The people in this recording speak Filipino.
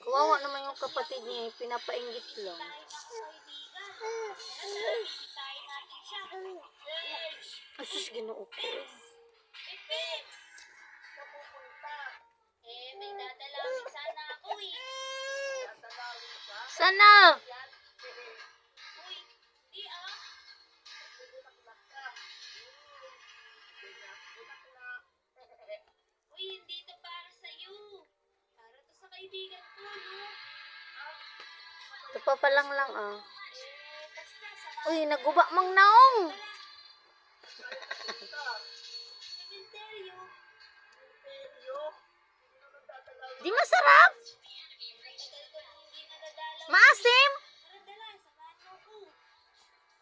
Kawawa naman yung kapatid niya, pinapainggit lang. Asus, ginoo ko. May dadalawin sana ako eh. Sana! Uy, di ah. Uy, hindi to para sa'yo. Para to sa kaibigan ko, no? Ito pa palang lang ah. Basta sa Uy, naguba mang naong! cementerio. Di masarap! Tagal ko nang hindi nadadalaw. Maasim!